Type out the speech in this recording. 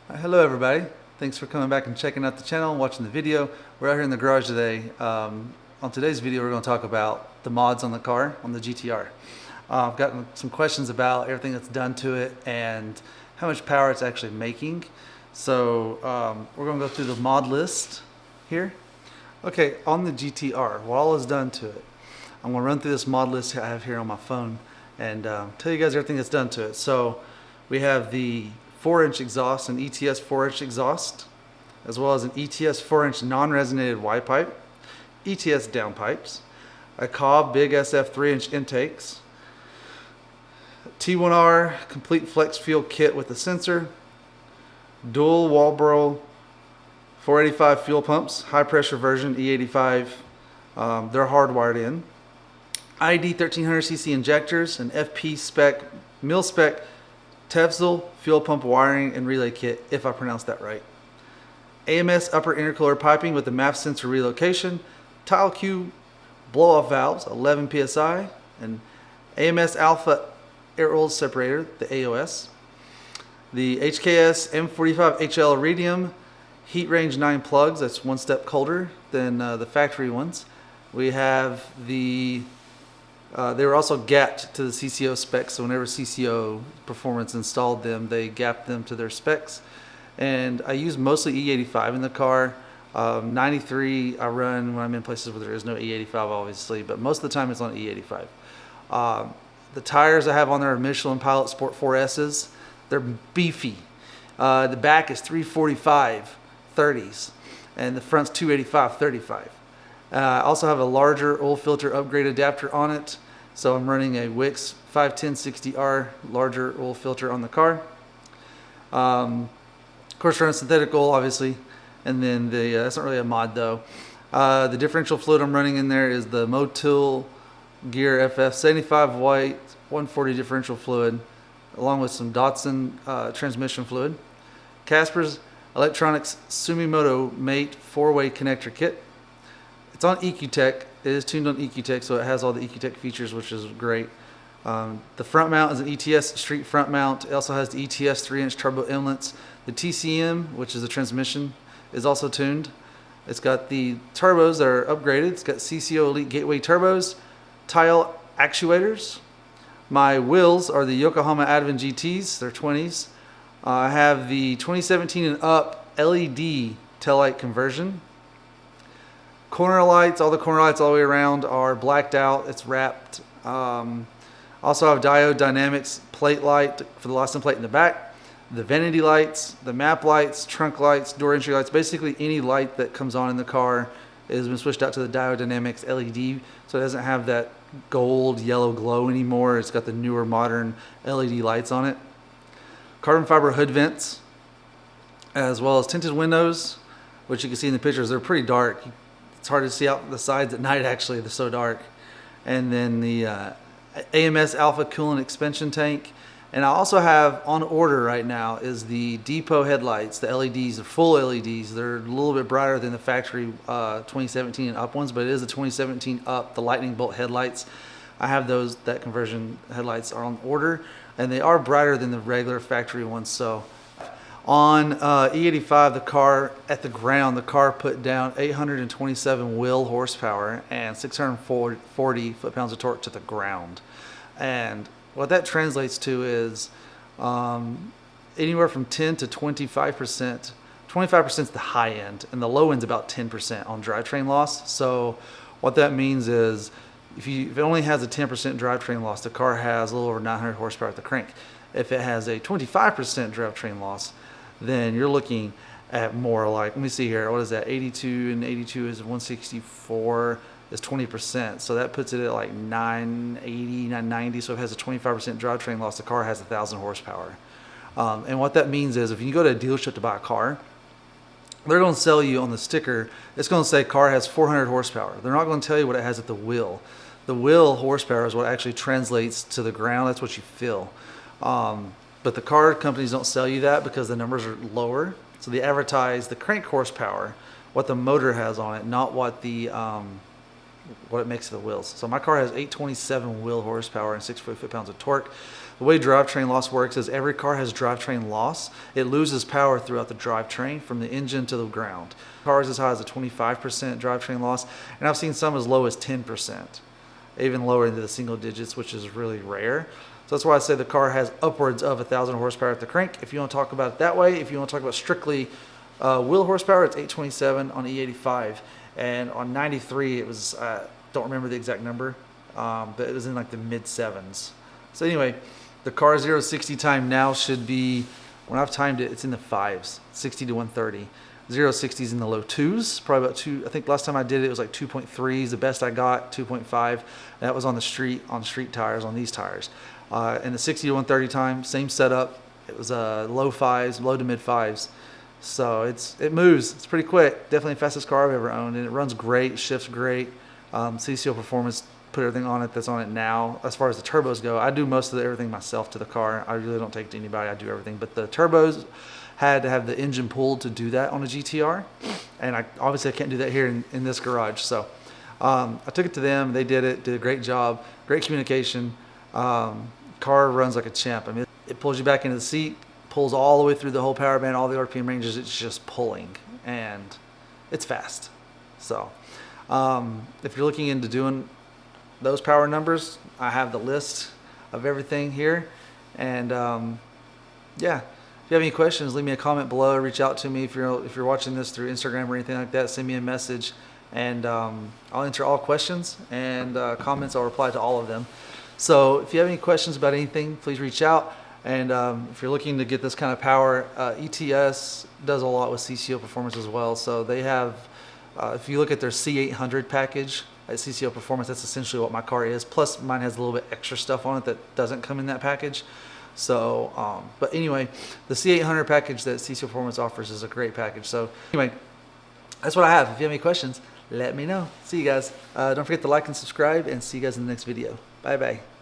Hello everybody, thanks for coming back and checking out the channel and watching the video. We're out here in the garage today. On today's video we're going to talk about the mods on the car, on the GTR. I've gotten some questions about everything that's done to it and how much power it's actually making. So we're going to go through the mod list here. Okay, on the GTR, what all is done to it. I'm going to run through this mod list I have here on my phone and tell you guys everything that's done to it. So we have the 4-inch exhaust, an ETS 4-inch exhaust, as well as an ETS 4-inch non-resonated Y pipe, ETS downpipes, a Cobb Big SF 3-inch intakes, T1R complete flex fuel kit with a sensor, dual Walbro 485 fuel pumps, high pressure version E85, they're hardwired in, ID 1300cc injectors, an FP spec, mil spec Tefzel fuel pump wiring and relay kit, if I pronounced that right. AMS upper intercooler piping with the MAF sensor relocation, tile Q blow-off valves, 11 psi, and AMS alpha air oil separator, the AOS. The HKS M45 HL iridium heat range 9 plugs, that's one step colder than the factory ones. We have the they were also gapped to the CCO specs, so whenever CCO Performance installed them, they gapped them to their specs. And I use mostly E85 in the car. 93 I run when I'm in places where there is no E85 obviously, but most of the time it's on E85. The tires I have on there are Michelin Pilot Sport 4S's. They're beefy. The back is 345 30s and the front's 285 35. I also have a larger oil filter upgrade adapter on it. So I'm running a Wix 51060R larger oil filter on the car. Of course, running synthetic oil, obviously. And then that's not really a mod though. The differential fluid I'm running in there is the Motul Gear FF 75 white 140 differential fluid, along with some Datsun transmission fluid. Casper's Electronics Sumimoto Mate 4-way connector kit. It's on EQTech. It is tuned on EQTech, so it has all the EQTech features, which is great. The front mount is an ETS street front mount. It also has the ETS 3-inch turbo inlets. The TCM, which is the transmission, is also tuned. It's got the turbos that are upgraded. It's got CCO Elite Gateway turbos, tile actuators. My wheels are the Yokohama Advent GTs. They're 20s. I have the 2017 and up LED taillight conversion. Corner lights, all the corner lights all the way around are blacked out. It's wrapped. Also have diode dynamics plate light for the license plate in the back. The vanity lights, the map lights, trunk lights, door entry lights. Basically any light that comes on in the car has been switched out to the diode dynamics LED. So it doesn't have that gold yellow glow anymore. It's got the newer modern LED lights on it. Carbon fiber hood vents, as well as tinted windows, which you can see in the pictures. They're pretty dark. It's hard to see out the sides at night, actually. They're so dark. And then the AMS Alpha Coolant Expansion Tank. And I also have on order right now is the depot headlights, the LEDs, the full LEDs. They're a little bit brighter than the factory 2017 and up ones, but it is the 2017 up, the lightning bolt headlights. I have those, that conversion headlights are on order, and they are brighter than the regular factory ones. So on E85, the car at the ground, the car put down 827 wheel horsepower and 640 foot-pounds of torque to the ground. And what that translates to is anywhere from 10 to 25%. 25% is the high end, and the low end's about 10% on drivetrain loss. So what that means is if it only has a 10% drivetrain loss, the car has a little over 900 horsepower at the crank. If it has a 25% drivetrain loss, then you're looking at more like, let me see here, what is that, 82 and 82 is 164 is 20%, so that puts it at like 980, 990, so if it has a 25% drivetrain loss, the car has 1,000 horsepower. And what that means is if you go to a dealership to buy a car, they're going to sell you on the sticker, it's going to say car has 400 horsepower. They're not going to tell you what it has at the wheel. The wheel horsepower is what actually translates to the ground, that's what you feel. But the car companies don't sell you that because the numbers are lower. So they advertise the crank horsepower, what the motor has on it, not what the what it makes of the wheels. So my car has 827 wheel horsepower and 640 foot-pounds of torque. The way drivetrain loss works is every car has drivetrain loss. It loses power throughout the drivetrain from the engine to the ground. Cars as high as a 25% drivetrain loss, and I've seen some as low as 10%, even lower into the single digits, which is really rare. So that's why I say the car has upwards of 1,000 horsepower at the crank. If you want to talk about it that way, if you want to talk about strictly wheel horsepower, it's 827 on E85, and on 93 it was don't remember the exact number, but it was in like the mid sevens. So anyway, the car 0-60 time now should be, when I've timed it, it's in the 5s, 60 to 130. 0-60 is in the low 2s, probably about 2. I think last time I did it, it was like 2.3 is the best I got, 2.5. That was on the street tires, on these tires. And the 60 to 130 time, same setup. It was low 5s, low to mid 5s. So it moves. It's pretty quick. Definitely the fastest car I've ever owned, and it runs great, shifts great. CCO Performance put everything on it that's on it now. As far as the turbos go, I do most of everything myself to the car. I really don't take it to anybody. I do everything. But the turbos had to have the engine pulled to do that on a GTR, and obviously I can't do that here in this garage. So I took it to them. They did it. Did a great job. Great communication. Car runs like a champ. I mean, it pulls you back into the seat, pulls all the way through the whole power band, all the RPM ranges. It's just pulling, and it's fast. So if you're looking into doing those power numbers, I have the list of everything here. And yeah, if you have any questions, leave me a comment below. Reach out to me if you're watching this through Instagram or anything like that. Send me a message, and I'll answer all questions and comments. I'll reply to all of them. So if you have any questions about anything, please reach out. And if you're looking to get this kind of power, ETS does a lot with CCO Performance as well. So they have, if you look at their C800 package at CCO Performance, that's essentially what my car is. Plus mine has a little bit extra stuff on it that doesn't come in that package. So, but anyway, the C800 package that CCO Performance offers is a great package. So anyway, that's what I have. If you have any questions, let me know. See you guys. Don't forget to like and subscribe, and see you guys in the next video. Bye bye.